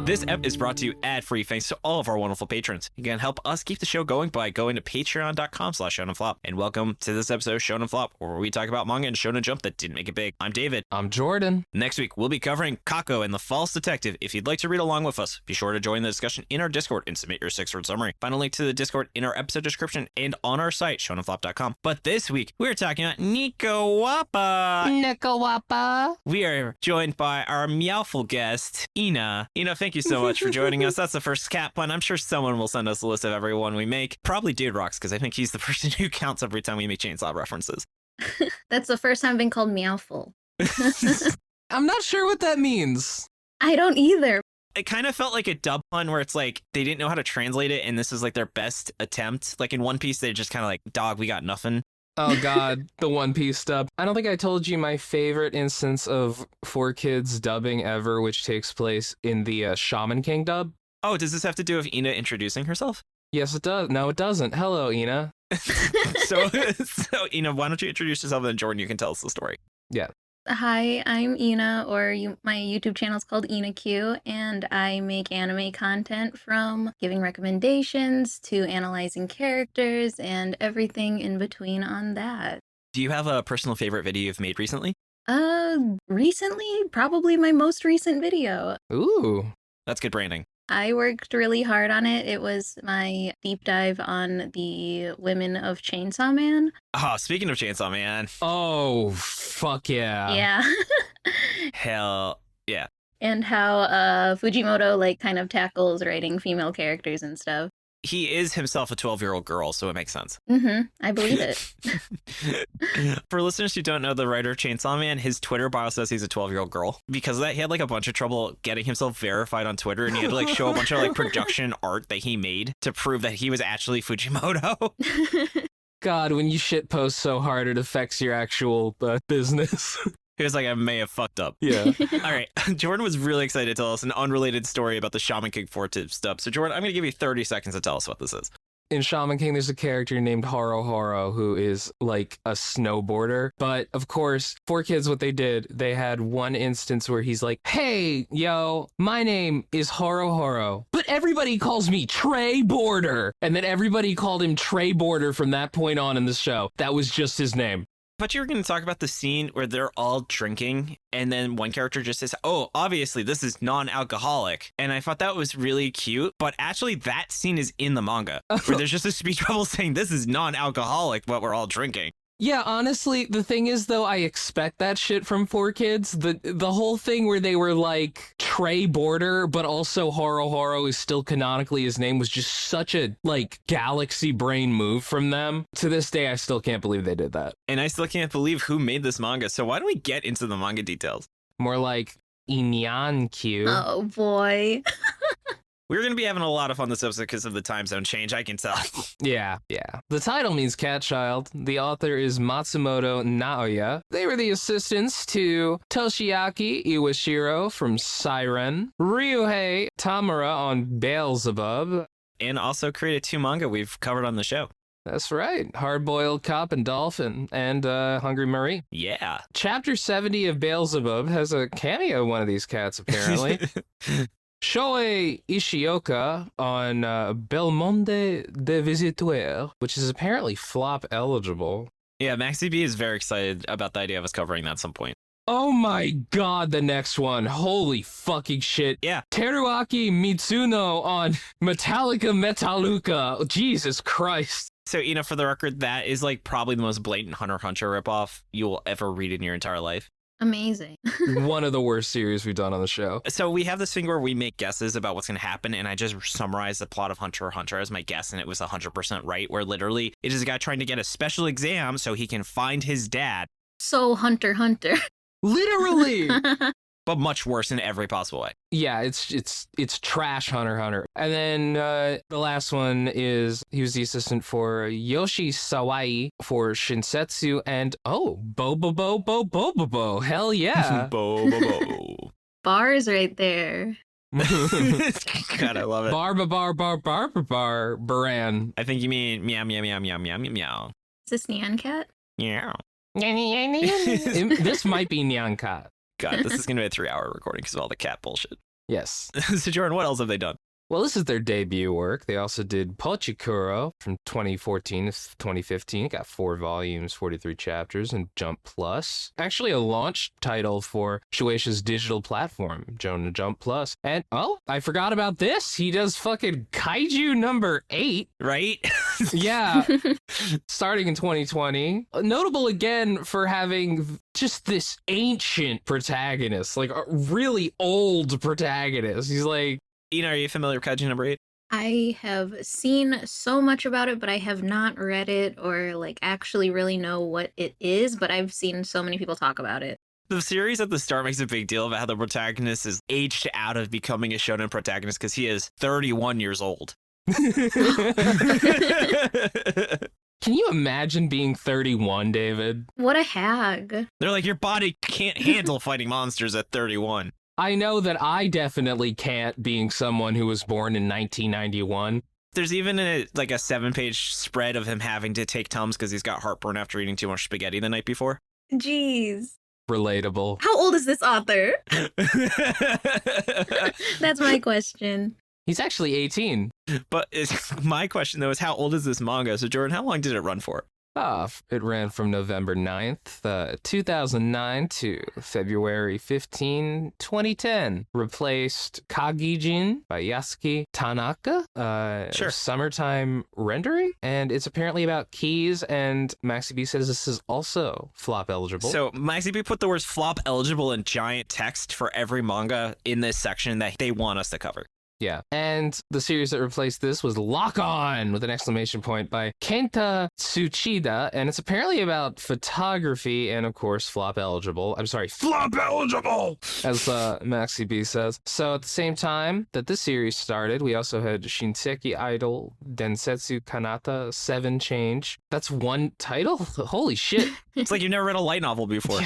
This ep is brought to you ad-free thanks to all of our wonderful patrons. You can help us keep the show going by going to patreon.com/shonenflop. And welcome to this episode of Shonen Flop, where we talk about manga and Shonen Jump that didn't make it big. I'm David. I'm Jordan. Next week, we'll be covering Kako and the False Detective. If you'd like to read along with us, be sure to join the discussion in our Discord and submit your 6-word summary. Find a link to the Discord in our episode description and on our site, shonenflop.com. But this week, we're talking about Nekowappa. Nekowappa. We are joined by our meowful guest, Ina. Ina, thank you so much for joining us. That's the first cat pun. I'm sure someone will send us a list of everyone we make. Probably Dude Rocks, because I think he's the person who counts every time we make chainsaw references. That's the first time I've been called meowful. I'm not sure what that means. I don't either. It kind of felt like a dub pun where it's like they didn't know how to translate it, and this is like their best attempt. Like in One Piece, they're just kind of like, dog, we got nothing. Oh God, the One Piece dub. I don't think I told you my favorite instance of 4Kids dubbing ever, which takes place in the Shaman King dub. Oh, does this have to do with Ina introducing herself? Yes, it does. No, it doesn't. Hello, Ina. so Ina, why don't you introduce yourself, and then Jordan, you can tell us the story. Yeah. Hi, I'm Ina, or my YouTube channel is called inakyu, and I make anime content from giving recommendations to analyzing characters and everything in between on that. Do you have a personal favorite video you've made recently? Recently, probably my most recent video. Ooh. That's good branding. I worked really hard on it. It was my deep dive on the women of Chainsaw Man. Oh, speaking of Chainsaw Man. Oh, fuck yeah. Yeah. Hell yeah. And how Fujimoto like kind of tackles writing female characters and stuff. He is himself a 12-year-old girl, so it makes sense. I believe it. For listeners who don't know the writer of Chainsaw Man, his Twitter bio says he's a 12-year-old girl. Because of that, he had like a bunch of trouble getting himself verified on Twitter, and he had to like show a bunch of like production art that he made to prove that he was actually Fujimoto. God, when you shit post so hard, it affects your actual business. He was like, I may have fucked up. Yeah. All right. Jordan was really excited to tell us an unrelated story about the Shaman King 4-tip stuff. So Jordan, I'm going to give you 30 seconds to tell us what this is. In Shaman King, there's a character named Horo Horo who is like a snowboarder. But of course, 4Kids, what they did, they had one instance where he's like, hey, yo, my name is Horo Horo, but everybody calls me Trey Border. And then everybody called him Trey Border from that point on in the show. That was just his name. But you were going to talk about the scene where they're all drinking, and then one character just says, oh, obviously this is non-alcoholic. And I thought that was really cute, but actually that scene is in the manga, where there's just a speech bubble saying this is non-alcoholic, but we're all drinking. Yeah, honestly, the thing is, though, I expect that shit from 4Kids. The whole thing where they were like Trey Border, but also Horo Horo is still canonically his name, was just such a like galaxy brain move from them. To this day, I still can't believe they did that. And I still can't believe who made this manga. So why don't we get into the manga details? More like inakyu. Oh boy. We're going to be having a lot of fun this episode because of the time zone change, I can tell. Yeah. The title means cat child. The author is Matsumoto Naoya. They were the assistants to Toshiaki Iwashiro from Siren, Ryuhei Tamara on Beelzebub, And also created 2 manga we've covered on the show. That's right. Hard-Boiled Cop and Dolphin, and Hungry Marie. Yeah. Chapter 70 of Beelzebub has a cameo of one of these cats, apparently. Shoei Ishioka on Belmonte de Visiteur, which is apparently flop eligible. Yeah, MaxyBee is very excited about the idea of us covering that at some point. Oh my god, the next one. Holy fucking shit. Yeah. Teruaki Mitsuno on Metallica Metalluca. Jesus Christ. So, for the record, that is like probably the most blatant Hunter x Hunter ripoff you will ever read in your entire life. Amazing. One of the worst series we've done on the show. So we have this thing where we make guesses about what's going to happen, and I just summarized the plot of Hunter x Hunter as my guess, and it was 100% right, where literally it is a guy trying to get a special exam so he can find his dad. So Hunter x Hunter. Literally! But much worse in every possible way. Yeah, it's trash Hunter x Hunter. And then the last one is he was the assistant for Yoshi Sawai for Shinsetsu and Bobobo. Hell yeah. Bobobo. Bars right there. God, I love it. Baran. I think you mean meow, meow, meow, meow, meow, meow, meow. Is this Nyan Cat? Meow. This might be Nyan Cat. God, this is going to be a 3-hour recording because of all the cat bullshit. Yes. So Jordan, what else have they done? Well, this is their debut work. They also did Pochikuro from 2014 to 2015. It got 4 volumes, 43 chapters, and Jump Plus. Actually, a launch title for Shueisha's digital platform, Shonen Jump Plus. And, oh, I forgot about this. He does fucking Kaiju number 8. Right? Yeah. Starting in 2020. Notable again for having just this ancient protagonist, like a really old protagonist. He's like, Ina, are you familiar with Kaiju number 8? I have seen so much about it, but I have not read it or like actually really know what it is, but I've seen so many people talk about it. The series at the start makes a big deal about how the protagonist is aged out of becoming a shonen protagonist because he is 31 years old. can you imagine being 31, David? What a hag. They're like, your body can't handle fighting monsters at 31. I know that I definitely can't, being someone who was born in 1991. There's even a 7-page spread of him having to take Tums because he's got heartburn after eating too much spaghetti the night before. Jeez. Relatable. How old is this author? That's my question. He's actually 18. But my question, though, is how old is this manga? So, Jordan, how long did it run for? It ran from November 9th, 2009 to February 15, 2010. Replaced Kagijin by Yasuki Tanaka. Sure. Summertime rendering. And it's apparently about keys, and MaxyBee says this is also flop eligible. So MaxyBee put the words flop eligible in giant text for every manga in this section that they want us to cover. Yeah. And the series that replaced this was Lock On with an exclamation point by Kenta Tsuchida. And it's apparently about photography and, of course, flop eligible. I'm sorry, flop eligible, as MaxyBee says. So at the same time that this series started, we also had Shinseki Idol, Densetsu Kanata, 7 Change. That's one title? Holy shit. It's like you've never read a light novel before.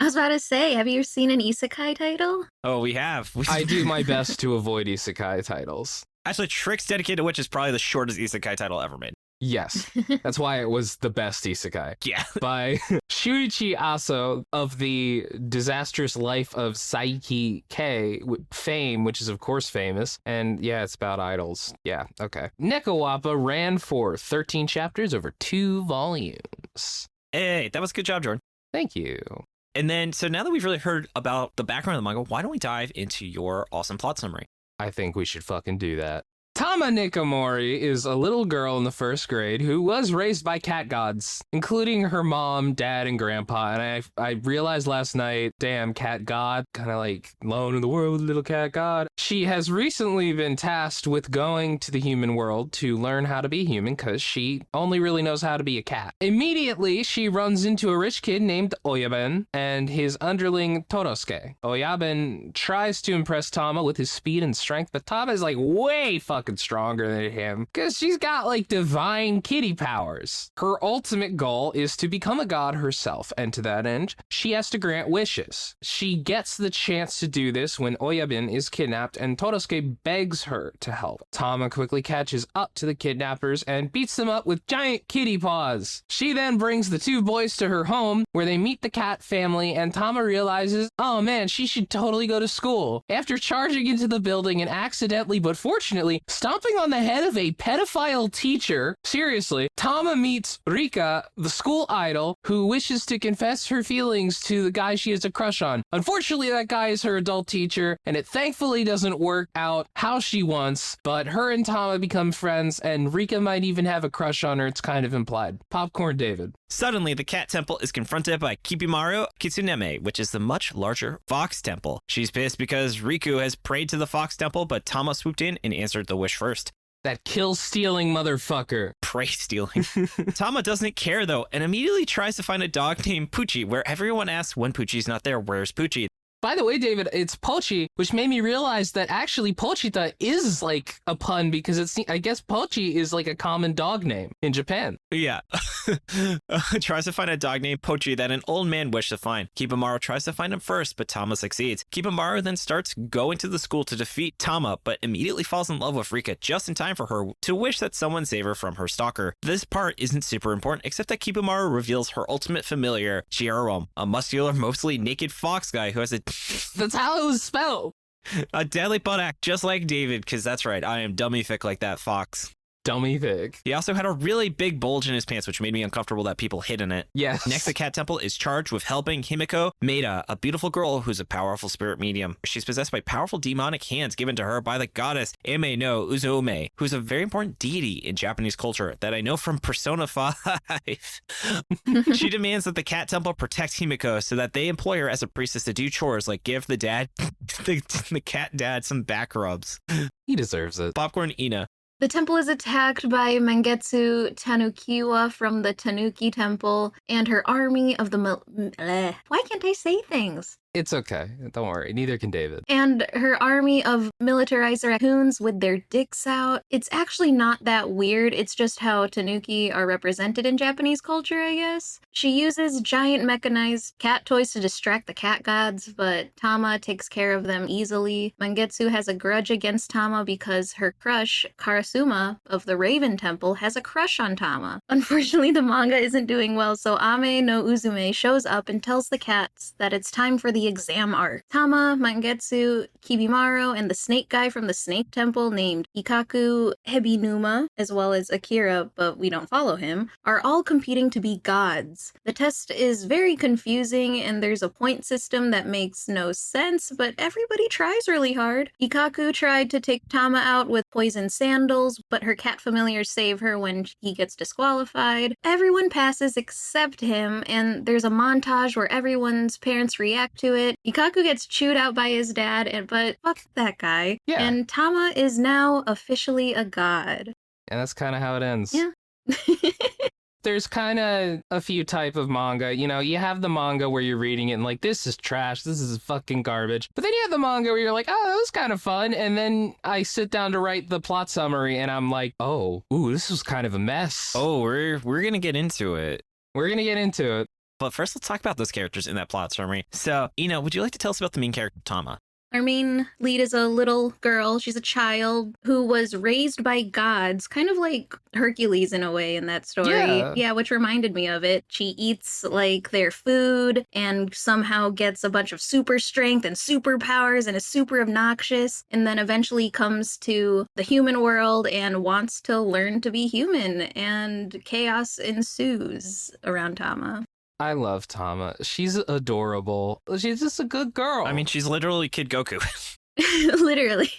I was about to say, have you seen an isekai title? Oh, we have. I do my best to avoid isekai titles. Actually, Tricks Dedicated to Witch is probably the shortest isekai title ever made. Yes, that's why it was the best isekai. Yeah. By Shuichi Aso of the Disastrous Life of Saiki K fame, which is of course famous. And yeah, it's about idols. Yeah, okay. Nekowappa ran for 13 chapters over 2 volumes. Hey, that was a good job, Jordan. Thank you. And then, so now that we've really heard about the background of the manga, why don't we dive into your awesome plot summary? I think we should fucking do that. Tama Nikomori is a little girl in the 1st grade who was raised by cat gods, including her mom, dad, and grandpa. And I realized last night, damn, cat god, kind of like alone in the world, little cat god. She has recently been tasked with going to the human world to learn how to be human because she only really knows how to be a cat. Immediately, she runs into a rich kid named Oyaben and his underling Torosuke. Oyaben tries to impress Tama with his speed and strength, but Tama is like way fucking stronger than him because she's got like divine kitty powers. Her ultimate goal is to become a god herself, and to that end, she has to grant wishes. She gets the chance to do this when Oyabin is kidnapped and Torosuke begs her to help. Tama quickly catches up to the kidnappers and beats them up with giant kitty paws. She then brings the 2 boys to her home where they meet the cat family, and Tama realizes, oh man, she should totally go to school. After charging into the building and accidentally but fortunately stomping on the head of a pedophile teacher, seriously, Tama meets Rika, the school idol, who wishes to confess her feelings to the guy she has a crush on. Unfortunately, that guy is her adult teacher, and it thankfully doesn't work out how she wants, but her and Tama become friends, and Rika might even have a crush on her. It's kind of implied. Popcorn David. Suddenly, the cat temple is confronted by Kibimaru Kitsuneme, which is the much larger fox temple. She's pissed because Riku has prayed to the fox temple, but Tama swooped in and answered the wish first. That kill-stealing motherfucker. Prey stealing. Tama doesn't care, though, and immediately tries to find a dog named Poochie, where everyone asks when Poochie's not there, where's Poochie? By the way, David, it's Pochi, which made me realize that actually Pochita is like a pun because I guess Pochi is like a common dog name in Japan. Yeah. Tries to find a dog named Pochi that an old man wished to find. Kibimaru tries to find him first, but Tama succeeds. Kibimaru then starts going to the school to defeat Tama, but immediately falls in love with Rika just in time for her to wish that someone save her from her stalker. This part isn't super important, except that Kibimaru reveals her ultimate familiar, Chiarom, a muscular, mostly naked fox guy who has a That's how it was spelled. A deadly butt act, just like David, because that's right, I am dummy thick like that fox. Dummy thick. He also had a really big bulge in his pants, which made me uncomfortable that people hid in it. Yes. Next, the Cat Temple is charged with helping Himiko Maeda, a beautiful girl who's a powerful spirit medium. She's possessed by powerful demonic hands given to her by the goddess Ame no Uzoume, who's a very important deity in Japanese culture that I know from Persona 5. She demands that the Cat Temple protect Himiko so that they employ her as a priestess to do chores like give the dad, the cat dad some back rubs. He deserves it. Popcorn Ina. The temple is attacked by Mangetsu Tanukiwa from the Tanuki Temple and her army of the why can't I say things? It's okay. Don't worry. Neither can David. And her army of militarized raccoons with their dicks out. It's actually not that weird. It's just how Tanuki are represented in Japanese culture, I guess. She uses giant mechanized cat toys to distract the cat gods, but Tama takes care of them easily. Mangetsu has a grudge against Tama because her crush, Karasuma of the Raven Temple, has a crush on Tama. Unfortunately, the manga isn't doing well, so Ame no Uzume shows up and tells the cats that it's time for the exam arc. Tama, Mangetsu, Kibimaru, and the snake guy from the Snake Temple named Ikaku Hebinuma, as well as Akira, but we don't follow him, are all competing to be gods. The test is very confusing, and there's a point system that makes no sense, but everybody tries really hard. Ikaku tried to take Tama out with poison sandals, but her cat familiars save her when he gets disqualified. Everyone passes except him, and there's a montage where everyone's parents react to it. Ikaku gets chewed out by his dad, but fuck that guy. Yeah. And Tama is now officially a god. And that's kind of how it ends. Yeah. There's kind of a few type of manga. You know, you have the manga where you're reading it and like, this is trash, this is fucking garbage. But then you have the manga where you're like, oh, that was kind of fun. And then I sit down to write the plot summary and I'm like, oh, ooh, this was kind of a mess. Oh, we're gonna get into it. We're gonna get into it. But first, let's talk about those characters in that plot summary. So, Ina, would you like to tell us about the main character, Tama? Our main lead is a little girl. She's a child who was raised by gods, kind of like Hercules in a way in that story. Yeah, which reminded me of it. She eats like their food and somehow gets a bunch of super strength and superpowers and is super obnoxious, and then eventually comes to the human world and wants to learn to be human, and chaos ensues around Tama. I love Tama. She's adorable. She's just a good girl. I mean, she's literally Kid Goku. Literally.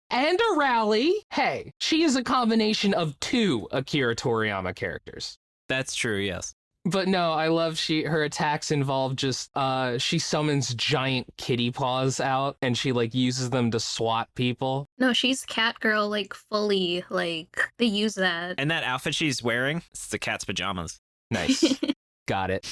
And a rally. Hey, she is a combination of two Akira Toriyama characters. That's true, yes. But no, I love her attacks involve just she summons giant kitty paws out and she like uses them to swat people. No, she's cat girl, like fully, like they use that. And that outfit she's wearing, it's the cat's pajamas. Nice. Got it.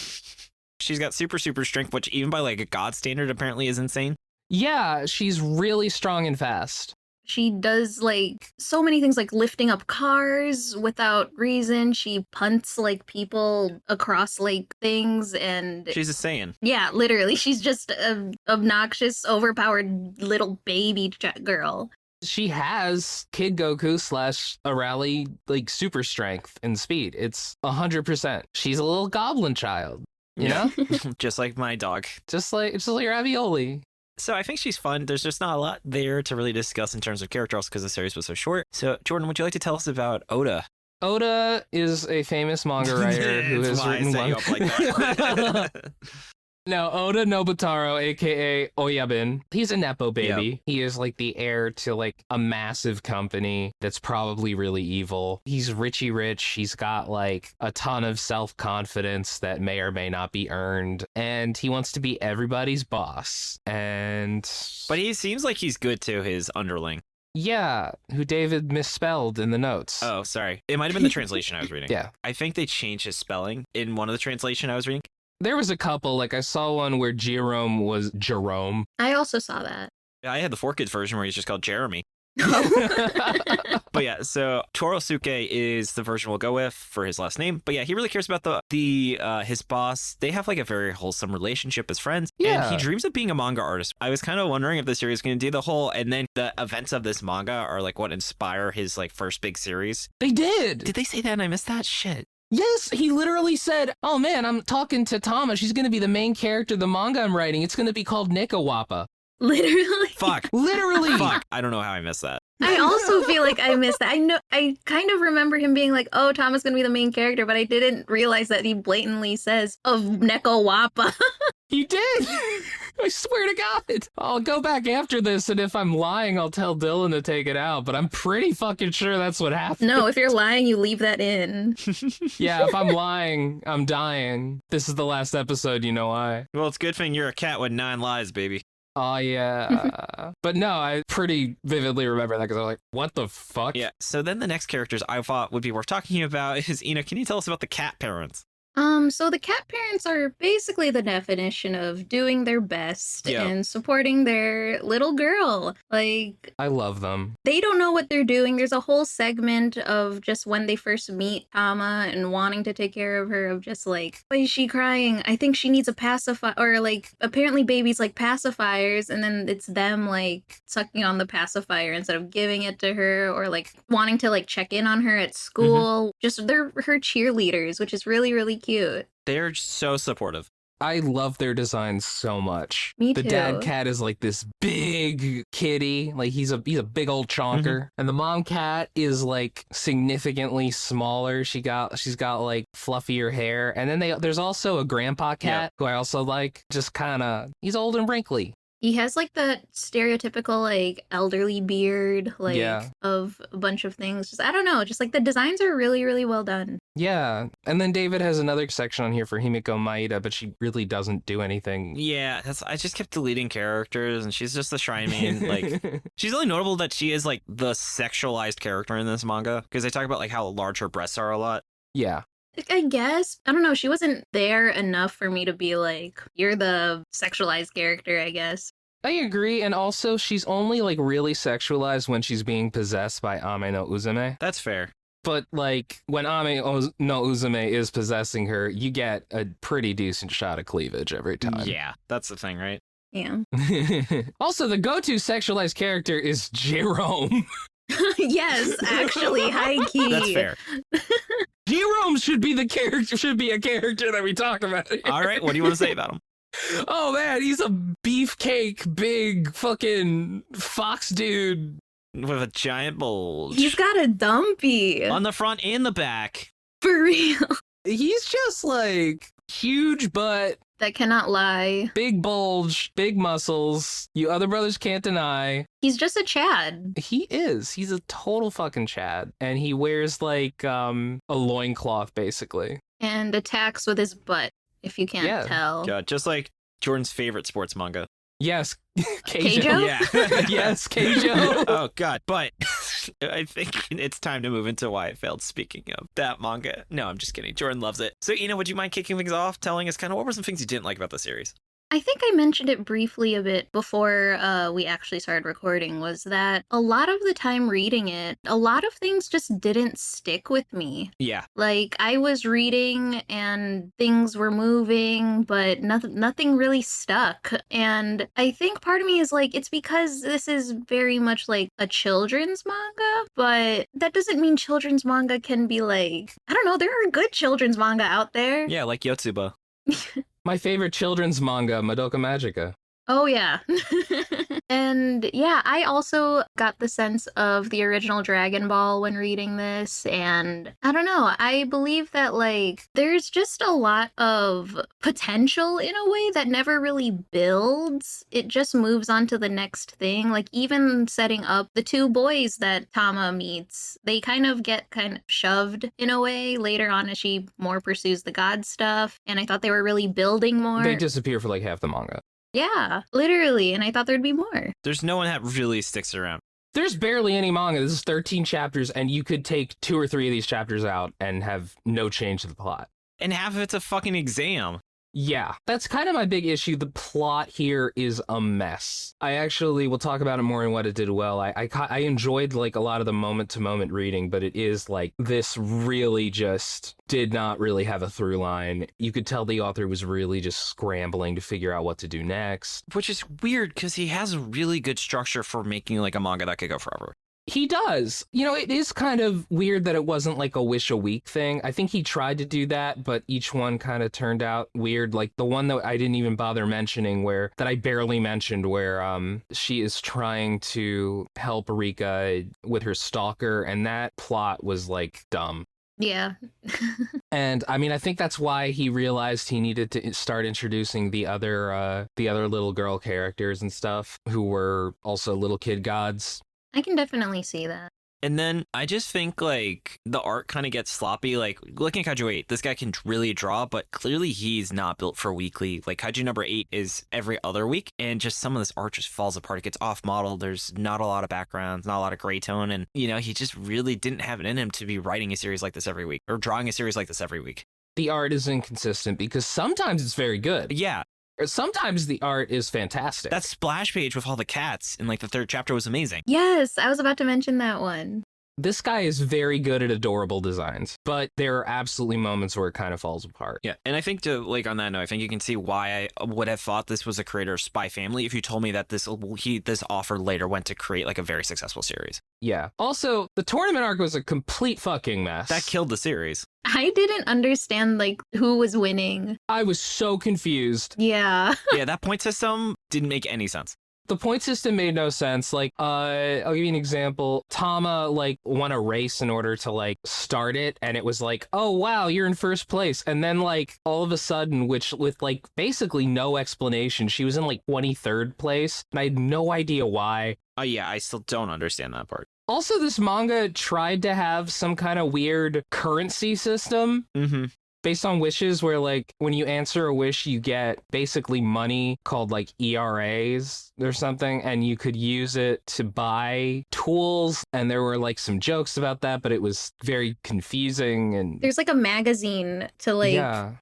She's got super strength, which even by like a god standard apparently is insane. Yeah, she's really strong and fast. She does like so many things, like lifting up cars without reason. She punts like people across like things, and she's a Saiyan. Yeah, literally. She's just an obnoxious, overpowered little baby girl. She has Kid Goku / Arale like super strength and speed. It's 100%. She's a little goblin child, you know? Just like my dog. Just like Ravioli. So I think she's fun. There's just not a lot there to really discuss in terms of character arcs because the series was so short. So Jordan, would you like to tell us about Oda? Oda is a famous manga writer who has written one. Like that. No, Oda Nobutaro, aka Oyabun. He's a Nepo baby. Yep. He is like the heir to like a massive company that's probably really evil. He's richy rich. He's got like a ton of self-confidence that may or may not be earned. And he wants to be everybody's boss. But he seems like he's good to his underling. Yeah, who David misspelled in the notes. Oh, sorry. It might have been the translation I was reading. Yeah. I think they changed his spelling in one of the translation I was reading. There was a couple, like I saw one where Jerome was Jerome. I also saw that. Yeah, I had the 4Kids version where he's just called Jeremy. But yeah, so Torosuke is the version we'll go with for his last name. But yeah, he really cares about his boss. They have like a very wholesome relationship as friends. Yeah. And he dreams of being a manga artist. I was kind of wondering if the series is going to do the whole, and then the events of this manga are like what inspire his like first big series. They did. Did they say that and I missed that? Shit. Yes, he literally said, oh man, I'm talking to Tama. She's going to be the main character of the manga I'm writing. It's going to be called Nekowappa. Literally. Fuck. Literally. Fuck. I don't know how I missed that. I also feel like I missed that. I kind of remember him being like, oh, Tama's gonna be the main character, but I didn't realize that he blatantly says of Nekowappa. He did. I swear to God. I'll go back after this, and if I'm lying, I'll tell Dylan to take it out, but I'm pretty fucking sure that's what happened. No, if you're lying, you leave that in. Yeah, if I'm lying, I'm dying. This is the last episode, you know why. Well, it's a good thing you're a cat with 9 lives, baby. Oh, yeah. But no, I pretty vividly remember that because I was like, what the fuck? Yeah, so then the next characters I thought would be worth talking about is, Ina, can you tell us about the cat parents? So the cat parents are basically the definition of doing their best Yeah. and supporting their little girl. Like, I love them. they don't know what they're doing. There's a whole segment of just when they first meet Tama and wanting to take care of her, of just like, why is she crying? I think she needs a pacifier, or like, apparently babies like pacifiers, and then it's them like sucking on the pacifier instead of giving it to her, or like wanting to like check in on her at school. Just they're her cheerleaders, which is really, really cute. They're so supportive. I love their designs so much. Me The too. dad cat is like this big kitty, like he's a big old chonker, and the mom cat is like significantly smaller. She's got like fluffier hair, and then there's also a grandpa cat who I also like. Just kind of he's old and wrinkly. He has like that stereotypical like elderly beard, like of a bunch of things. Just I don't know, just like the designs are really, really well done. Yeah, and then David has another section on here for Himiko Maeda, but she really doesn't do anything. Yeah, I just kept deleting characters, and she's just the shrine main. Like, she's really notable that she is like the sexualized character in this manga, because they talk about like how large her breasts are a lot. Yeah. I guess, I don't know, she wasn't there enough for me to be like, you're the sexualized character, I guess. I agree, and also she's only like really sexualized when she's being possessed by Ame no Uzume. That's fair. But like when Ame no Uzume is possessing her, you get a pretty decent shot of cleavage every time. Yeah, that's the thing, right? Yeah. Also, the go-to sexualized character is Jerome. Yes, actually, high key. That's fair. Jerome should be a character that we talk about. All right, what do you want to say about him? Oh man, he's a beefcake, big fucking fox dude. With a giant bulge. He's got a dumpy. On the front and the back. For real. He's just like huge butt, That cannot lie. big bulge, big muscles. You other brothers can't deny. He's just a Chad. He is. He's a total fucking Chad. And he wears like a loincloth basically. And attacks with his butt, if you can't tell. God, just like Jordan's favorite sports manga. Yes, Keijo? Yeah. Yes, Keijo. Oh, God. But I think it's time to move into why I failed, speaking of that manga. No, I'm just kidding. Jordan loves it. So, Ina, would you mind kicking things off, telling us kind of what were some things you didn't like about the series? I think I mentioned it briefly a bit before we actually started recording, was that a lot of the time reading it, a lot of things just didn't stick with me. Yeah. Like, I was reading and things were moving, but nothing really stuck. And I think part of me is like, it's because this is very much like a children's manga, but that doesn't mean children's manga can be like, I don't know, there are good children's manga out there. Yeah, like Yotsuba. My favorite children's manga, Madoka Magica. Oh, yeah. And yeah, I also got the sense of the original Dragon Ball when reading this. And I don't know, I believe that like there's just a lot of potential in a way that never really builds. It just moves on to the next thing. Like even setting up the two boys that Tama meets, they kind of get shoved in a way later on as she more pursues the god stuff. And I thought they were really building more. They disappear for like half the manga. Yeah, literally. And I thought there'd be more. There's no one that really sticks around. There's barely any manga. This is 13 chapters, and you could take 2 or 3 of these chapters out and have no change to the plot. And half of it's a fucking exam. Yeah, that's kind of my big issue. The plot here is a mess. I actually will talk about it more in what it did well. I enjoyed like a lot of the moment-to-moment reading, but it is like this really just did not really have a through line. You could tell the author was really just scrambling to figure out what to do next. Which is weird because he has a really good structure for making like a manga that could go forever. He does. You know, it is kind of weird that it wasn't like a wish a week thing. I think he tried to do that, but each one kind of turned out weird. Like the one that I didn't even bother mentioning that I barely mentioned where she is trying to help Rika with her stalker, and that plot was like dumb. Yeah. And I mean, I think that's why he realized he needed to start introducing the other little girl characters and stuff who were also little kid gods. I can definitely see that. And then I just think like the art kind of gets sloppy. Like looking at Kaiju 8, this guy can really draw, but clearly he's not built for weekly. Like Kaiju number 8 is every other week, and just some of this art just falls apart. It gets off model. There's not a lot of backgrounds, not a lot of gray tone. And, you know, he just really didn't have it in him to be writing a series like this every week or drawing a series like this every week. The art is inconsistent because sometimes it's very good. Yeah. Sometimes the art is fantastic. That splash page with all the cats in like the 3rd chapter was amazing. Yes, I was about to mention that one. This guy is very good at adorable designs, but there are absolutely moments where it kind of falls apart. Yeah, and I think on that note, I think you can see why I would have thought this was a creator of Spy Family if you told me that this offer later went to create like a very successful series. Yeah. Also, the tournament arc was a complete fucking mess. That killed the series. I didn't understand like who was winning. I was so confused. Yeah. Yeah, that point system didn't make any sense. The point system made no sense. Like, I'll give you an example. Tama, like, won a race in order to, like, start it, and it was like, oh, wow, you're in first place. And then, like, all of a sudden, with, like, basically no explanation, she was in, like, 23rd place, and I had no idea why. Oh, yeah, I still don't understand that part. Also, this manga tried to have some kind of weird currency system. Mm-hmm. Based on wishes, where like when you answer a wish, you get basically money called like ERAs or something, and you could use it to buy tools. And there were like some jokes about that, but it was very confusing. And there's like a magazine to like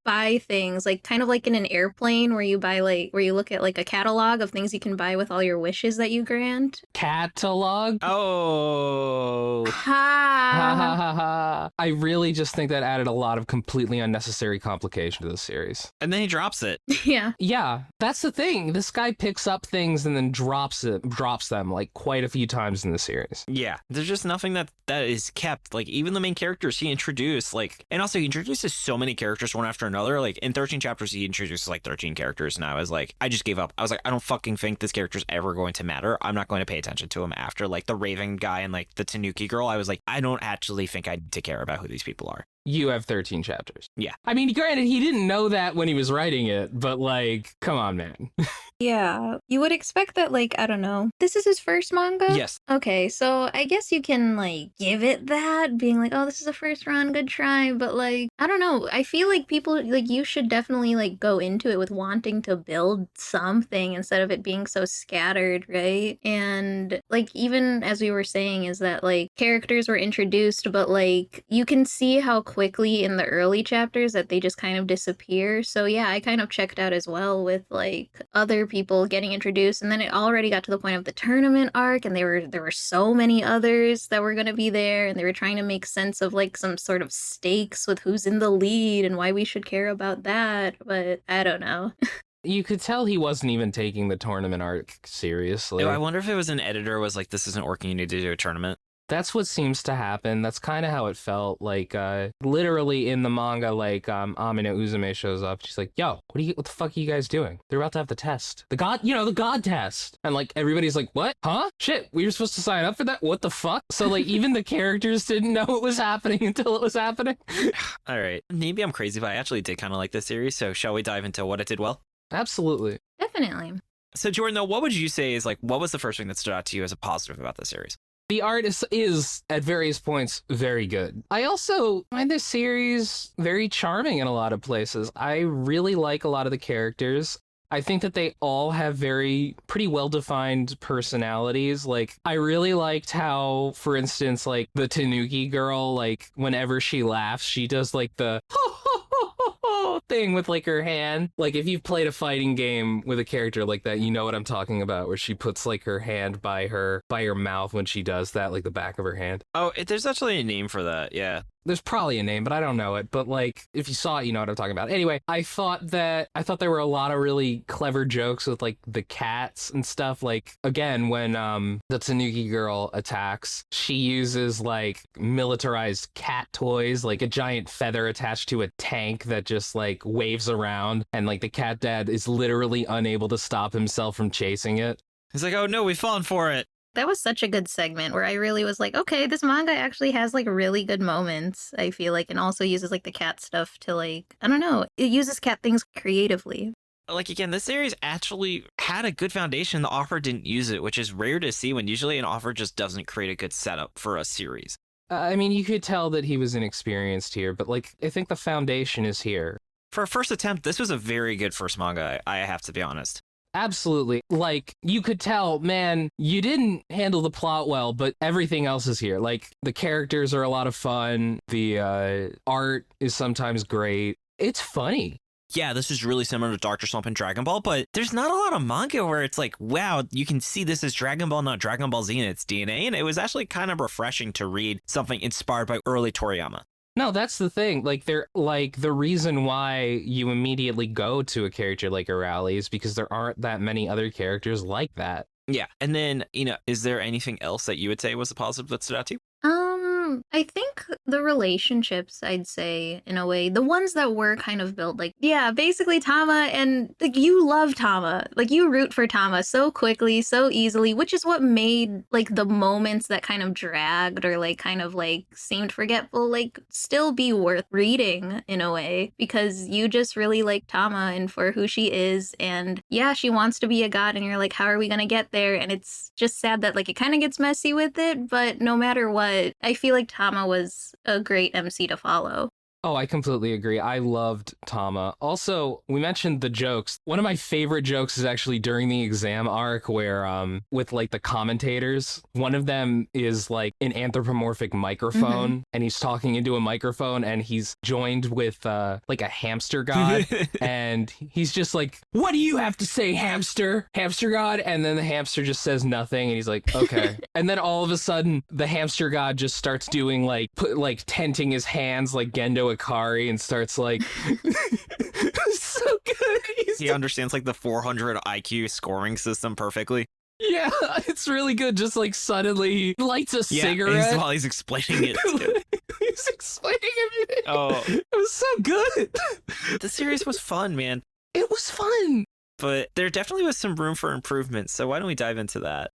buy things, like kind of like in an airplane where you buy where you look at like a catalog of things you can buy with all your wishes that you grant. Catalog? Oh. Ha ha ha ha ha. I really just think that added a lot of completely unnecessary complication to the series. And then he drops it. Yeah. Yeah, that's the thing. This guy picks up things and then drops them like quite a few times in the series. Yeah, there's just nothing that is kept. Like even the main characters he introduced, like, and also he introduces so many characters one after another. Like in 13 chapters, he introduces like 13 characters, and I was like, I just gave up. I was like, I don't fucking think this character's ever going to matter. I'm not going to pay attention to him after like the Raven guy and like the Tanuki girl. I was like, I don't actually think I need to care about who these people are. You have 13 chapters. Yeah. I mean, granted, he didn't know that when he was writing it, but like, come on, man. Yeah. You would expect that, like, I don't know. This is his first manga? Yes. Okay, so I guess you can, like, give it that, being like, oh, this is a first run, good try, but, like, I don't know. I feel like people, like, you should definitely, like, go into it with wanting to build something instead of it being so scattered, right? And, like, even as we were saying, is that, like, characters were introduced, but, like, you can see how quickly in the early chapters that they just kind of disappear. So, yeah, I kind of checked out as well with, like, other people getting introduced, and then it already got to the point of the tournament arc, and there were so many others that were going to be there, and they were trying to make sense of like some sort of stakes with who's in the lead and why we should care about that, but I don't know. You could tell he wasn't even taking the tournament arc seriously. I wonder if it was an editor was like, this isn't working, you need to do a tournament. That's what seems to happen. That's kind of how it felt. Like, literally in the manga, like, Amino Uzume shows up. She's like, yo, what the fuck are you guys doing? They're about to have the test. The god test. And, like, everybody's like, what? Huh? Shit, we were supposed to sign up for that? What the fuck? So, like, even the characters didn't know it was happening until it was happening. All right. Maybe I'm crazy, but I actually did kind of like this series. So shall we dive into what it did well? Absolutely. Definitely. So, Jordan, though, what would you say is, like, what was the first thing that stood out to you as a positive about this series? The art is, at various points, very good. I also find this series very charming in a lot of places. I really like a lot of the characters. I think that they all have pretty well-defined personalities. Like, I really liked how, for instance, like, the Tanuki girl, like, whenever she laughs, she does, like, the thing with like her hand. Like if you've played a fighting game with a character like that, you know what I'm talking about, where she puts like her hand by her mouth when she does that, like the back of her hand. Oh, there's actually a name for that. Yeah. There's probably a name, but I don't know it. But like, if you saw it, you know what I'm talking about. Anyway, I thought there were a lot of really clever jokes with like the cats and stuff. Like again, when the Tanuki girl attacks, she uses like militarized cat toys, like a giant feather attached to a tank that just like waves around, and like the cat dad is literally unable to stop himself from chasing it. He's like, oh no, we've fallen for it. That was such a good segment where I really was like, okay, this manga actually has like really good moments, I feel like, and also uses like the cat stuff to like, I don't know, it uses cat things creatively. Like, again, this series actually had a good foundation. The author didn't use it, which is rare to see when usually an author just doesn't create a good setup for a series. I mean, you could tell that he was inexperienced here, but like, I think the foundation is here. For a first attempt, this was a very good first manga, I have to be honest. Absolutely. Like, you could tell, man, you didn't handle the plot well, but everything else is here. Like, the characters are a lot of fun. The art is sometimes great. It's funny. Yeah, this is really similar to Dr. Slump and Dragon Ball, but there's not a lot of manga where it's like, wow, you can see this is Dragon Ball, not Dragon Ball Z in its DNA. And it was actually kind of refreshing to read something inspired by early Toriyama. No, that's the thing. Like, they're like the reason why you immediately go to a character like Arali is because there aren't that many other characters like that. Yeah. And then, is there anything else that you would say was a positive that stood out to you? I think the relationships, I'd say, in a way, the ones that were kind of built, like, yeah, basically Tama, and like you love Tama, like you root for Tama so quickly, so easily, which is what made like the moments that kind of dragged or like kind of like seemed forgetful, like still be worth reading in a way, because you just really like Tama and for who she is, and yeah, she wants to be a god, and you're like, how are we gonna get there? And it's just sad that like it kind of gets messy with it, but no matter what, I feel like Tama was a great MC to follow. Oh, I completely agree. I loved Tama. Also, we mentioned the jokes. One of my favorite jokes is actually during the exam arc where, with like the commentators, one of them is like an anthropomorphic microphone and he's talking into a microphone and he's joined with like a hamster god and he's just like, what do you have to say, hamster god? And then the hamster just says nothing and he's like, okay. And then all of a sudden the hamster god just starts doing like, tenting his hands like Gendo Akari and starts like so good. He understands like the 400 IQ scoring system perfectly. Yeah, it's really good. Just like suddenly he lights a cigarette while he's explaining it too. He's explaining everything. Oh, it was so good. The series was fun, man. It was fun, but there definitely was some room for improvement. So why don't we dive into that?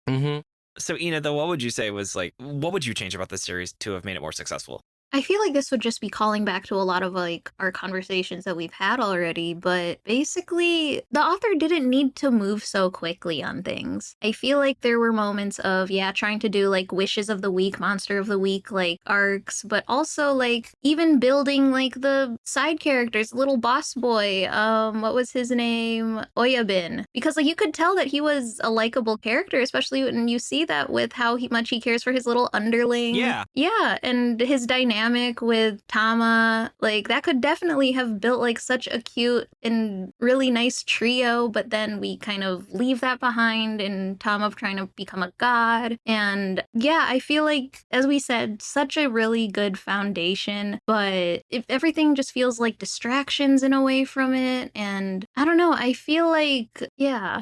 So Ina, though, what would you say was like, what would you change about this series to have made it more successful? I feel like this would just be calling back to a lot of like our conversations that we've had already, but basically the author didn't need to move so quickly on things. I feel like there were moments of, trying to do like wishes of the week, monster of the week, like arcs, but also like even building like the side characters, little boss boy, what was his name? Oyabin. Because like you could tell that he was a likable character, especially when you see that with how much he cares for his little underling. Yeah. Yeah, and his dynamic with Tama, like that could definitely have built like such a cute and really nice trio, but then we kind of leave that behind in Tama trying to become a god. And yeah, I feel like, as we said, such a really good foundation, but if everything just feels like distractions in a way from it, and I don't know, I feel like, yeah.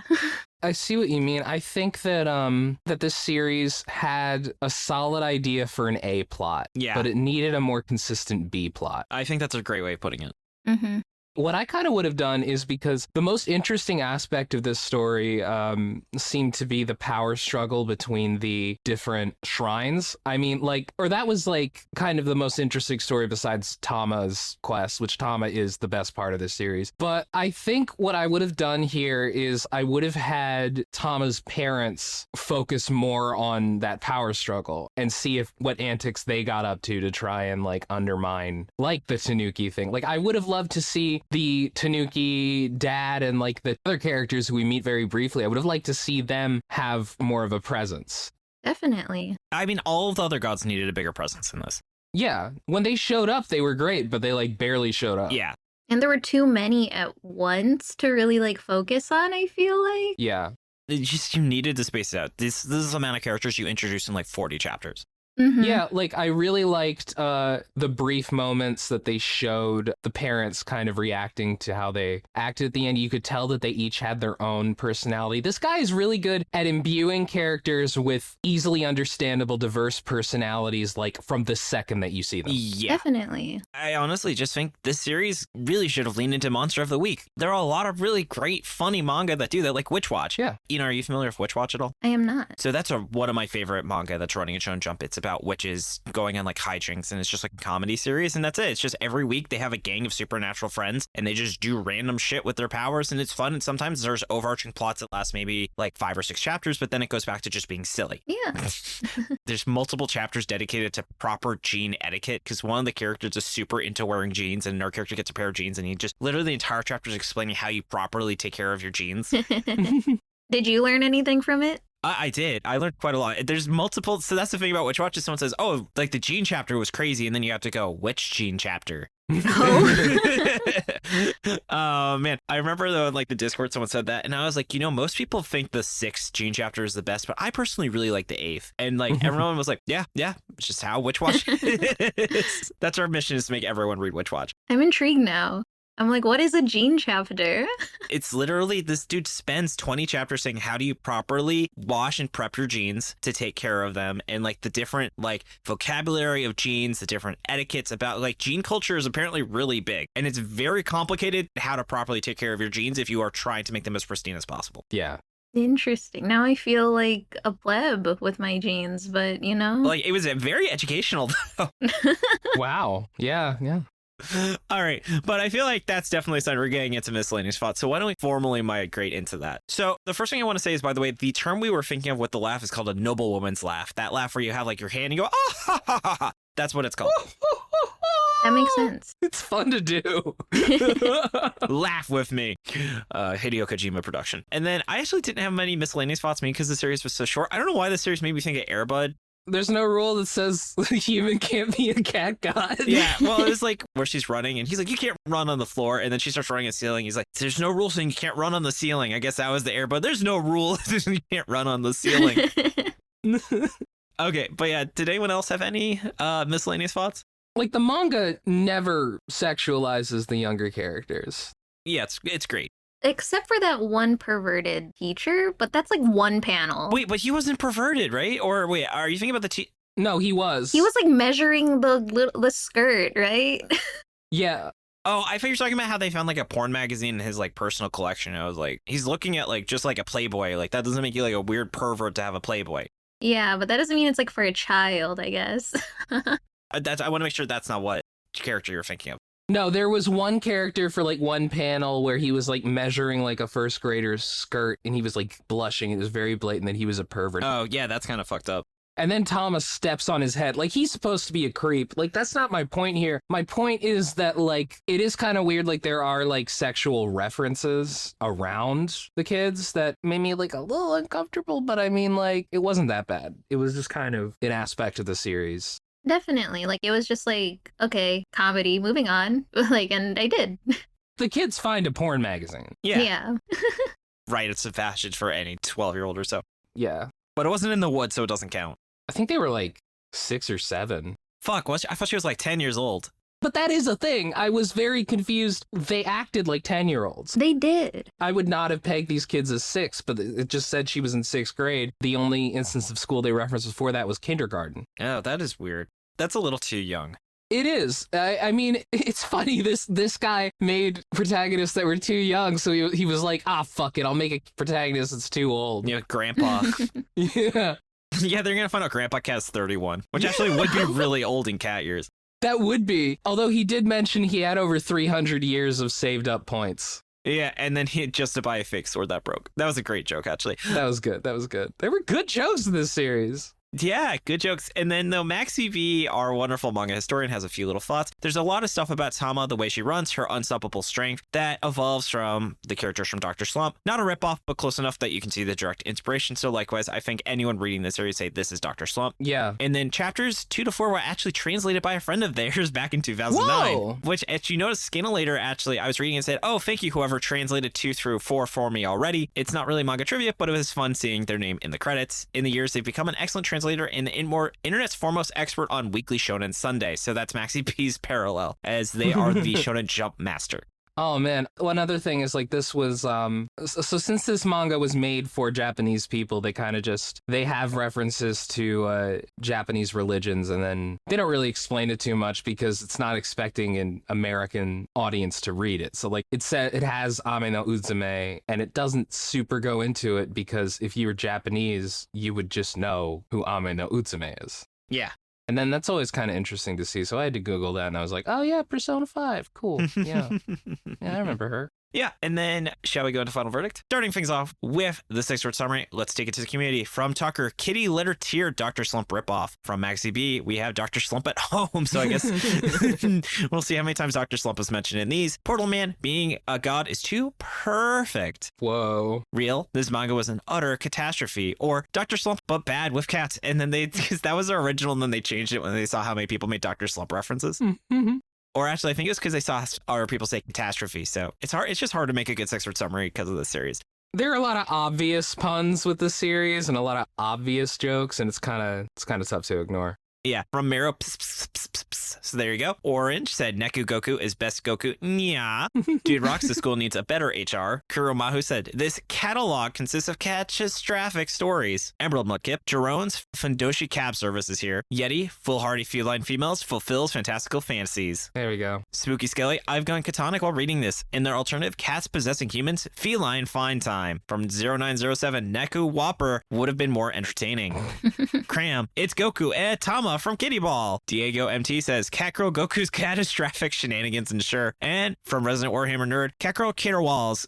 I see what you mean. I think that that this series had a solid idea for an A plot, but it needed a more consistent B plot. I think that's a great way of putting it. What I kind of would have done is, because the most interesting aspect of this story seemed to be the power struggle between the different shrines. I mean, like, or that was like kind of the most interesting story besides Tama's quest, which Tama is the best part of this series. But I think what I would have done here is I would have had Tama's parents focus more on that power struggle and see what antics they got up to try and like undermine like the Tanuki thing. Like, I would have loved to see the Tanuki dad and like the other characters who we meet very briefly. I would have liked to see them have more of a presence. Definitely. I mean, all of the other gods needed a bigger presence in this. Yeah, when they showed up, they were great, but they like barely showed up. Yeah. And there were too many at once to really like focus on, I feel like. Yeah. You needed to space it out. This is the amount of characters you introduced in like 40 chapters. Yeah, like I really liked the brief moments that they showed the parents kind of reacting to how they acted at the end. You could tell that they each had their own personality. This guy is really good at imbuing characters with easily understandable, diverse personalities, like from the second that you see them. Yeah. Definitely. I honestly just think this series really should have leaned into Monster of the Week. There are a lot of really great, funny manga that do that, like Witch Watch. Yeah. Ina, are you familiar with Witch Watch at all? I am not. So that's one of my favorite manga that's running in Shonen Jump. It's about witches going on like hijinks, and it's just like a comedy series, and that's it. It's just every week they have a gang of supernatural friends, and they just do random shit with their powers, and it's fun. And sometimes there's overarching plots that last maybe like 5 or 6 chapters, but then it goes back to just being silly. Yeah. There's multiple chapters dedicated to proper jean etiquette, because one of the characters is super into wearing jeans, and another character gets a pair of jeans, and he just literally the entire chapter is explaining how you properly take care of your jeans. Did you learn anything from it? I did. I learned quite a lot. There's multiple. So that's the thing about Witch Watch is someone says, oh, like the Gene chapter was crazy. And then you have to go, which Gene chapter? Oh. Oh, man. I remember though, in like the Discord, someone said that. And I was like, most people think the 6th Gene chapter is the best, but I personally really like the 8th. And like everyone was like, yeah, it's just how Witch Watch is. That's our mission, is to make everyone read Witch Watch. I'm intrigued now. I'm like, what is a Gene chapter? It's literally, this dude spends 20 chapters saying, how do you properly wash and prep your jeans to take care of them? And like the different like vocabulary of jeans, the different etiquettes about like jean culture is apparently really big. And it's very complicated how to properly take care of your jeans if you are trying to make them as pristine as possible. Yeah. Interesting. Now I feel like a pleb with my jeans, but Like it was very educational though. Wow. Yeah. All right, but I feel like that's definitely a sign we're getting into miscellaneous thoughts. So why don't we formally migrate into that? So the first thing I want to say is, by the way, the term we were thinking of with the laugh is called a noble woman's laugh. That laugh where you have like your hand and you go, ah, ha, ha, ha, ha. That's what it's called. that makes sense. It's fun to do. Laugh with me. Hideo Kojima production. And then I actually didn't have many miscellaneous thoughts, maybe because the series was so short. I don't know why the series made me think of Air Bud. There's no rule that says a human can't be a cat god. Yeah, well, it was like where she's running and he's like, you can't run on the floor. And then she starts running on the ceiling. He's like, there's no rule saying you can't run on the ceiling. I guess that was the Air Bud. There's no rule you can't run on the ceiling. Okay, but yeah, did anyone else have any miscellaneous thoughts? Like the manga never sexualizes the younger characters. Yeah, it's great. Except for that one perverted teacher, but that's like one panel. Wait, but he wasn't perverted, right? Or wait, are you thinking about the No, he was. He was like measuring the skirt, right? Yeah. Oh, I thought you were talking about how they found like a porn magazine in his like personal collection. I was like, he's looking at like just like a Playboy. Like that doesn't make you like a weird pervert to have a Playboy. Yeah, but that doesn't mean it's like for a child, I guess. I want to make sure that's not what character you're thinking of. No, there was one character for like one panel where he was like measuring like a first grader's skirt and he was like blushing. It was very blatant that he was a pervert. Oh, yeah, that's kind of fucked up. And then Tama steps on his head. Like, he's supposed to be a creep. Like, that's not my point here. My point is that, like, it is kind of weird. Like, there are, like, sexual references around the kids that made me, like, a little uncomfortable. But I mean, like, it wasn't that bad. It was just kind of an aspect of the series. Definitely. Like, it was just like, okay, comedy, moving on. Like, and I did. The kids find a porn magazine. Yeah. Right, it's a fashion for any 12-year-old or so. Yeah. But it wasn't in the woods, so it doesn't count. I think they were like 6 or 7. Fuck, I thought she was like 10 years old. But that is a thing. I was very confused. They acted like 10-year-olds. They did. I would not have pegged these kids as 6, but it just said she was in 6th grade. The only instance of school they referenced before that was kindergarten. Oh, that is weird. That's a little too young. It is. I mean, it's funny. This guy made protagonists that were too young, so he was like, fuck it, I'll make a protagonist that's too old. Yeah, Grandpa. Yeah. Yeah, they're gonna find out Grandpa Cat's 31, which actually would be really old in cat years. That would be. Although he did mention he had over 300 years of saved up points. Yeah, and then he had just to buy a fake sword that broke. That was a great joke, actually. That was good. There were good jokes in this series. Yeah, good jokes. And then though MaxyBee, our wonderful manga historian, has a few little thoughts. There's a lot of stuff about Tama, the way she runs, her unstoppable strength, that evolves from the characters from Dr. Slump. Not a ripoff, but close enough that you can see the direct inspiration. So likewise, I think anyone reading this series say this is Dr. Slump. Yeah. And then chapters 2 to 4 were actually translated by a friend of theirs back in 2009. Whoa! Which, as you notice, Scanalator actually, I was reading and said, oh, thank you, whoever translated 2 through 4 for me already. It's not really manga trivia, but it was fun seeing their name in the credits. In the years, they've become an excellent translation translator and more internet's foremost expert on Weekly Shonen Sunday. So that's MaxyBee's parallel, as they are the Shonen Jump master. Oh man, one other thing is like this was so since this manga was made for Japanese people, they kind of they have references to Japanese religions, and then they don't really explain it too much because it's not expecting an American audience to read it. So like it has Ame no Uzume, and it doesn't super go into it because if you were Japanese, you would just know who Ame no Uzume is. Yeah. And then that's always kind of interesting to see. So I had to Google that, and I was like, oh yeah, Persona 5. Cool. Yeah. Yeah, I remember her. Yeah, and then shall we go into final verdict? Starting things off with the 6-word summary, let's take it to the community. From Tucker, Kitty Litter Tier Dr. Slump ripoff. From MaxyBee, we have Dr. Slump at home, so I guess we'll see how many times Dr. Slump is mentioned in these. Portal Man, being a god is too perfect. Whoa. Real, this manga was an utter catastrophe. Or Dr. Slump, but bad with cats. And then because that was their original, and then they changed it when they saw how many people made Dr. Slump references. Mm-hmm. Or actually, I think it's because they saw other people say catastrophe. So it's hard. It's just hard to make a good 6-word summary because of this series. There are a lot of obvious puns with this series and a lot of obvious jokes, and it's kind of tough to ignore. Yeah, from Mero. So there you go. Orange said Neku Goku is best Goku. Nya. Dude Rocks, the school needs a better HR. Kuromahu said this catalog consists of catastrophic stories. Emerald Mudkip. Jerome's Fundoshi Cab Service is here. Yeti, foolhardy feline females, fulfills fantastical fantasies. There we go. Spooky Skelly, I've gone catonic while reading this. In their alternative, cats possessing humans, feline fine time. From 0907, Nekowappa would have been more entertaining. Cram, it's Goku and Tama from Kitty Ball. Diego MT says Catgirl Goku's catastrophic shenanigans ensure. And from Resident Warhammer Nerd, Catgirl Caterwalls.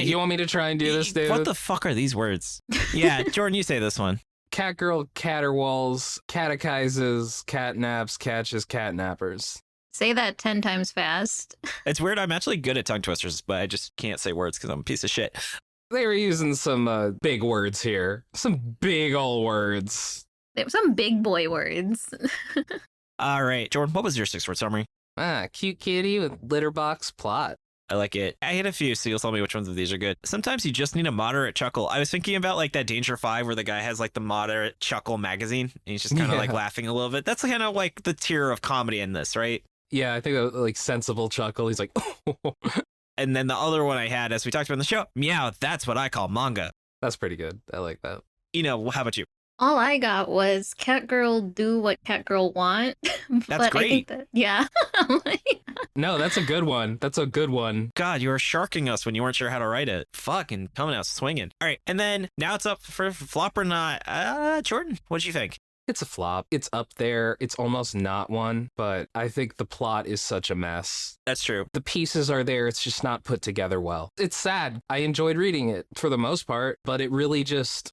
You want me to try and do this, dude? What the fuck are these words? Yeah, Jordan, you say this one. Catgirl caterwalls, catechizes, catnaps, catches, catnappers. Say that 10 times fast. It's weird. I'm actually good at tongue twisters, but I just can't say words because I'm a piece of shit. They were using some big words here. Some big ol' words. They have some big boy words. All right, Jordan, what was your 6-word summary? Cute kitty with litter box plot. I like it. I hit a few, so you'll tell me which ones of these are good. Sometimes you just need a moderate chuckle. I was thinking about like that Danger 5 where the guy has like the moderate chuckle magazine and he's just kind of like laughing a little bit. That's kind of like the tier of comedy in this, right? Yeah, I think that like sensible chuckle. He's like, And then the other one I had, as we talked about in the show, Meow, that's what I call manga. That's pretty good. I like that. How about you? All I got was Catgirl do what Catgirl want. That's great. Yeah. No, that's a good one. That's a good one. God, you were sharking us when you weren't sure how to write it. Fucking coming out swinging. All right, and then now it's up for flop or not. Jordan, what'd you think? It's a flop. It's up there. It's almost not one, but I think the plot is such a mess. That's true. The pieces are there. It's just not put together well. It's sad. I enjoyed reading it for the most part, but it really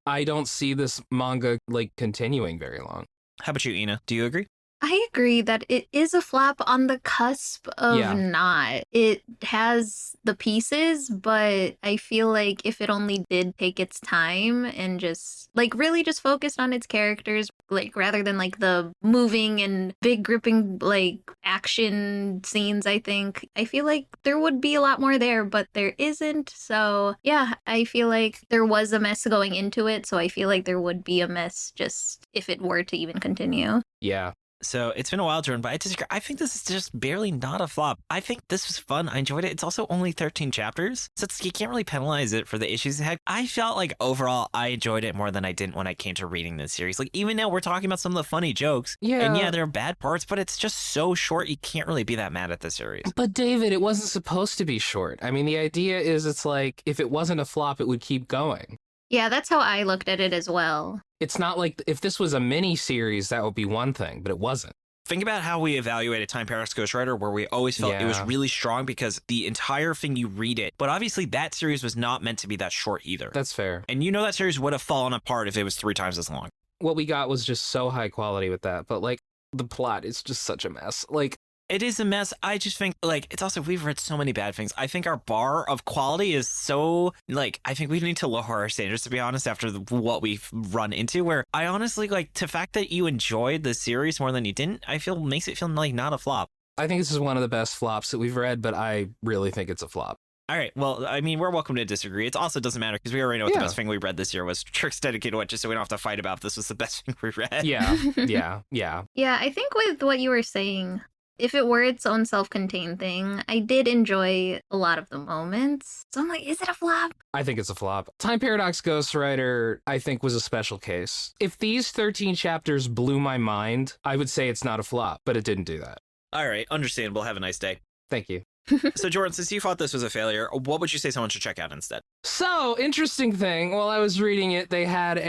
I don't see this manga like continuing very long. How about you, Ina? Do you agree? I agree that it is a flop on the cusp of not. It has the pieces, but I feel like if it only did take its time and just like really just focused on its characters, like rather than like the moving and big gripping like action scenes, I feel like there would be a lot more there, but there isn't. So yeah, I feel like there was a mess going into it. So I feel like there would be a mess just if it were to even continue. Yeah. So it's been a while, Jordan, but I disagree. I think this is just barely not a flop. I think this was fun. I enjoyed it. It's also only 13 chapters, so you can't really penalize it for the issues it had. I felt like overall I enjoyed it more than I didn't when I came to reading this series. Like even now we're talking about some of the funny jokes. Yeah. And yeah, there are bad parts, but it's just so short. You can't really be that mad at this series. But David, it wasn't supposed to be short. I mean, the idea is it's like if it wasn't a flop, it would keep going. Yeah, that's how I looked at it as well. It's not like if this was a mini series, that would be one thing, but it wasn't. Think about how we evaluated Time Paradox Ghost Rider, where we always felt it was really strong because the entire thing you read it. But obviously that series was not meant to be that short either. That's fair. And that series would have fallen apart if it was 3 times as long. What we got was just so high quality with that. But like the plot is just such a mess. Like it is a mess. I just think like it's also we've read so many bad things. I think our bar of quality is so like I think we need to lower our standards, to be honest, after what we've run into. Where I honestly like the fact that you enjoyed the series more than you didn't, I feel makes it feel like not a flop. I think this is one of the best flops that we've read, but I really think it's a flop. All right. Well, I mean, we're welcome to disagree. It also doesn't matter because we already know what the Yeah. best thing we read this year was. Trick's Dedicated Witches, so we don't have to fight about if this was the best thing we read. Yeah. Yeah, I think with what you were saying, if it were its own self-contained thing, I did enjoy a lot of the moments. So I'm like, is it a flop? I think it's a flop. Time Paradox Ghostwriter, I think, was a special case. If these 13 chapters blew my mind, I would say it's not a flop, but it didn't do that. All right. Understandable. Have a nice day. Thank you. So, Jordan, since you thought this was a failure, what would you say someone should check out instead? So, interesting thing, while I was reading it, they had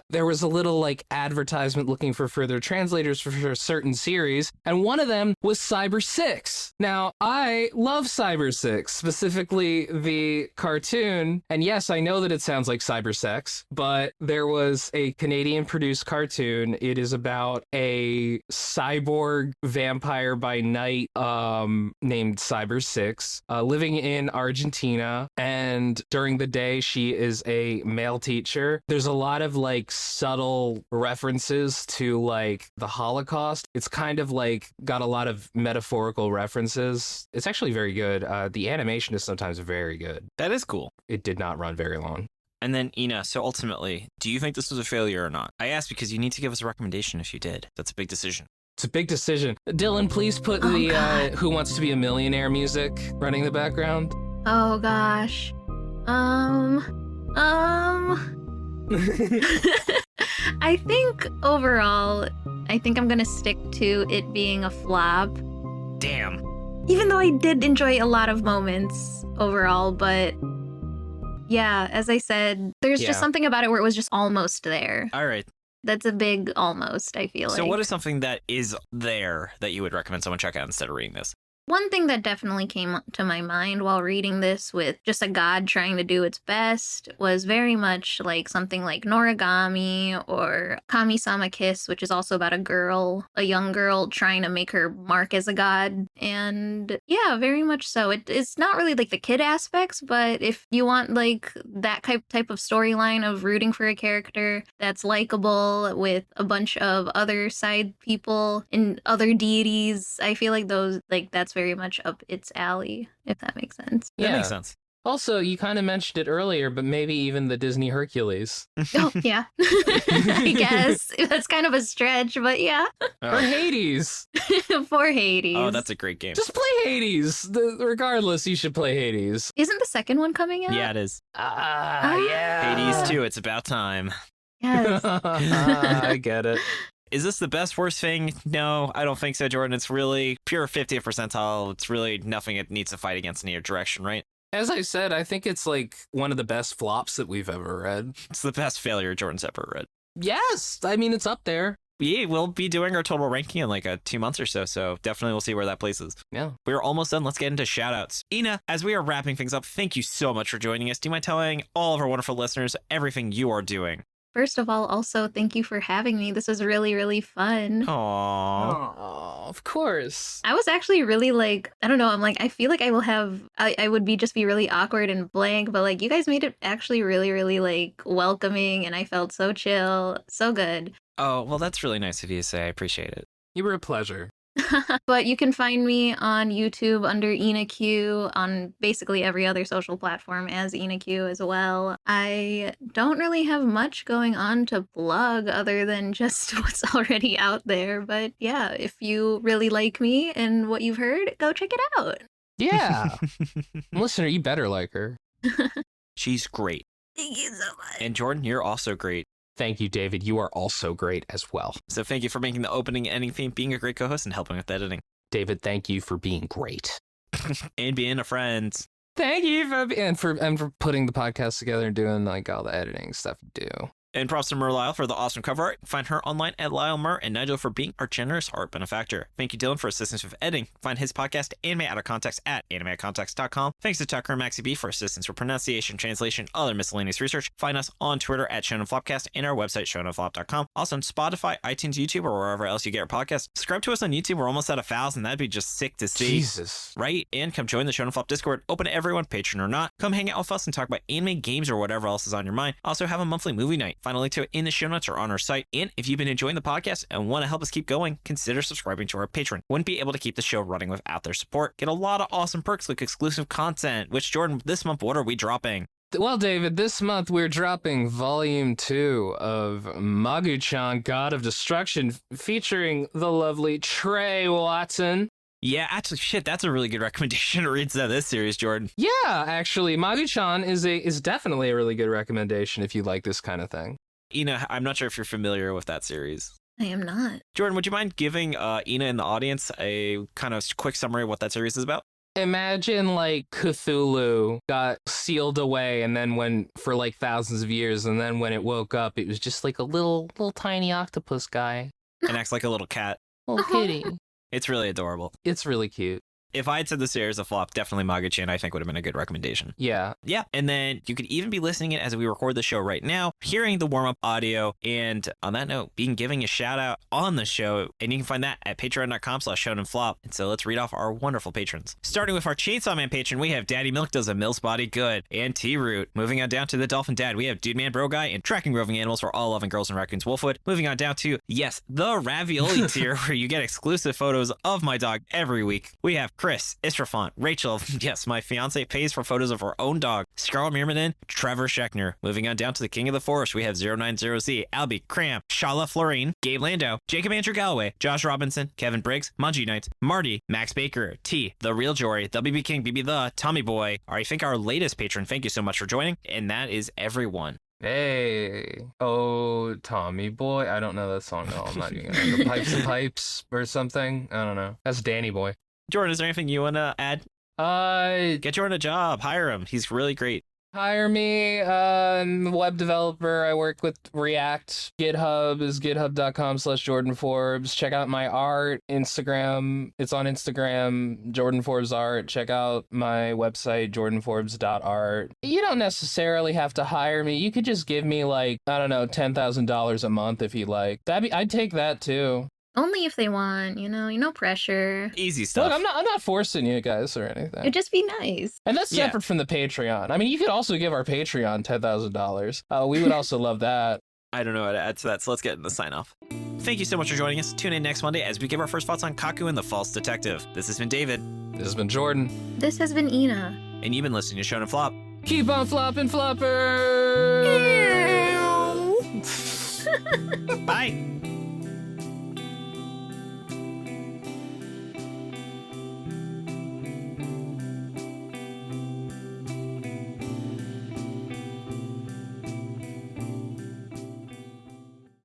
there was a little, like, advertisement looking for further translators for a certain series, and one of them was Cyber 6. Now, I love Cyber 6, specifically the cartoon, and yes, I know that it sounds like cyber sex, but there was a Canadian-produced cartoon. It is about a cyborg vampire by night named Cyber 6, living in Argentina, and during the day she is a male teacher. There's a lot of like subtle references to like the Holocaust. It's kind of like got a lot of metaphorical references. It's actually very good. The animation is sometimes very good. That is cool. It did not run very long. And then, Ina, so ultimately, do you think this was a failure or not? I asked because you need to give us a recommendation if you did. That's a big decision. It's a big decision. Dylan, please put the Who Wants to Be a Millionaire music running in the background. Oh gosh. I think overall, I think I'm gonna stick to it being a flop. Damn. Even though I did enjoy a lot of moments overall, but yeah, as I said, there's Yeah. just something about it where it was just almost there. All right. That's a big almost, I feel like. So what is something that is there that you would recommend someone check out instead of reading this? One thing that definitely came to my mind while reading this with just a god trying to do its best was very much like something like Noragami or Kami-sama Kiss, which is also about a young girl trying to make her mark as a god. And yeah, very much so. It's not really like the kid aspects, but if you want like that type of storyline of rooting for a character that's likable with a bunch of other side people and other deities, I feel like that's very much up its alley, if that makes sense. That makes sense. Also, you kind of mentioned it earlier, but maybe even the Disney Hercules. Oh, yeah. I guess. That's kind of a stretch, but yeah. Or Hades. For Hades. Oh, that's a great game. Just play Hades. Regardless, you should play Hades. Isn't the second one coming out? Yeah, it is. Yeah. Hades 2, it's about time. Yes. I get it. Is this the best, worst thing? No, I don't think so, Jordan. It's really pure 50th percentile. It's really nothing it needs to fight against in either direction, right? As I said, I think it's like one of the best flops that we've ever read. It's the best failure Jordan's ever read. Yes, I mean, it's up there. Yeah, we'll be doing our total ranking in like 2 months or so definitely we'll see where that places. Yeah. We're almost done. Let's get into shoutouts. Ina, as we are wrapping things up, thank you so much for joining us. Do you mind telling all of our wonderful listeners everything you are doing? First of all, also, thank you for having me. This was really, really fun. Aww. Oh, of course. I was actually really like, I don't know, I'm like, I feel like I would just be really awkward and blank, but like you guys made it actually really, really like welcoming and I felt so chill, so good. Oh, well, that's really nice of you to say. I appreciate it. You were a pleasure. But you can find me on YouTube under inakyu, on basically every other social platform as inakyu as well. I don't really have much going on to plug other than just what's already out there. But yeah, if you really like me and what you've heard, go check it out. Yeah. Listener, you better like her. She's great. Thank you so much. And Jordan, you're also great. Thank you, David. You are also great as well. So thank you for making the opening and ending theme, being a great co-host, and helping with the editing. David, thank you for being great. And being a friend. Thank you for putting the podcast together and doing like all the editing stuff you do. And props to Merliel for the awesome cover art. Find her online at Lyle Mer, and Nigel for being our generous art benefactor. Thank you, Dylan, for assistance with editing. Find his podcast, Anime Out of Context, at animeoutofcontext.com. Thanks to Tucker and MaxyBee for assistance with pronunciation, translation, other miscellaneous research. Find us on Twitter at Shonen Flopcast and our website, shonenflop.com. Also on Spotify, iTunes, YouTube, or wherever else you get your podcasts. Subscribe to us on YouTube. We're almost at 1,000. That'd be just sick to see. Jesus. Right? And come join the Shonen Flop Discord. Open to everyone, patron or not. Come hang out with us and talk about anime, games, or whatever else is on your mind. Also have a monthly movie night. Find a link to it in the show notes or on our site. And if you've been enjoying the podcast and want to help us keep going, consider subscribing to our Patreon. Wouldn't be able to keep the show running without their support. Get a lot of awesome perks like exclusive content, which, Jordan, this month, what are we dropping? Well, David, this month we're dropping Volume 2 of Magu-chan, God of Destruction, featuring the lovely Trey Watson. Yeah, actually, shit, that's a really good recommendation to read this series, Jordan. Yeah, actually, Magu-chan is definitely a really good recommendation if you like this kind of thing. Ina, I'm not sure if you're familiar with that series. I am not. Jordan, would you mind giving Ina and the audience a kind of quick summary of what that series is about? Imagine like Cthulhu got sealed away and then went for like thousands of years, and then when it woke up, it was just like a little tiny octopus guy. And acts like a little cat. Little kitty. It's really adorable. It's really cute. If I had said the series a flop, definitely Magu-chan, I think would have been a good recommendation. Yeah. Yeah. And then you could even be listening it as we record the show right now, hearing the warm-up audio, and on that note, giving a shout out on the show. And you can find that at patreon.com/shonenflop. And so let's read off our wonderful patrons. Starting with our Chainsaw Man patron, we have Daddy Milk Does a Mill's Body Good and T-Root. Moving on down to the Dolphin Dad, we have Dude Man Bro Guy and Tracking Roving Animals for All Loving Girls and Raccoons Wolfwood. Moving on down to, yes, the Ravioli tier, where you get exclusive photos of my dog every week. We have Chris, Israfont, Rachel, yes, my fiance pays for photos of her own dog, Scarlett Mirmanen, Trevor Schechner. Moving on down to the King of the Forest, we have 090Z, Albie, Cram, Shala Florine, Gabe Lando, Jacob Andrew Galloway, Josh Robinson, Kevin Briggs, Mungie Knights, Marty, Max Baker, T, The Real Jory, WB King, BB The, Tommy Boy, I think our latest patron, thank you so much for joining, and that is everyone. Hey, oh, Tommy Boy. I don't know that song at all. I'm not even gonna go Pipes and Pipes or something. I don't know. That's Danny Boy. Jordan, is there anything you want to add? Get Jordan a job. Hire him. He's really great. Hire me. I'm a web developer. I work with React. GitHub is github.com/Jordan Forbes. Check out my art. Instagram. It's on Instagram, Jordan Forbes Art. Check out my website, jordanforbes.art. You don't necessarily have to hire me. You could just give me like, I don't know, $10,000 a month if you like. I'd take that too. Only if they want, no pressure. Easy stuff. Look, I'm not forcing you guys or anything. It'd just be nice. And that's separate from the Patreon. I mean, you could also give our Patreon $10,000. We would also love that. I don't know how to add to that, so let's get in the sign off. Thank you so much for joining us. Tune in next Monday as we give our first thoughts on Kaku and the False Detective. This has been David. This has been Jordan. This has been Ina. And you've been listening to Shonen Flop. Keep on flopping, floppers! Bye.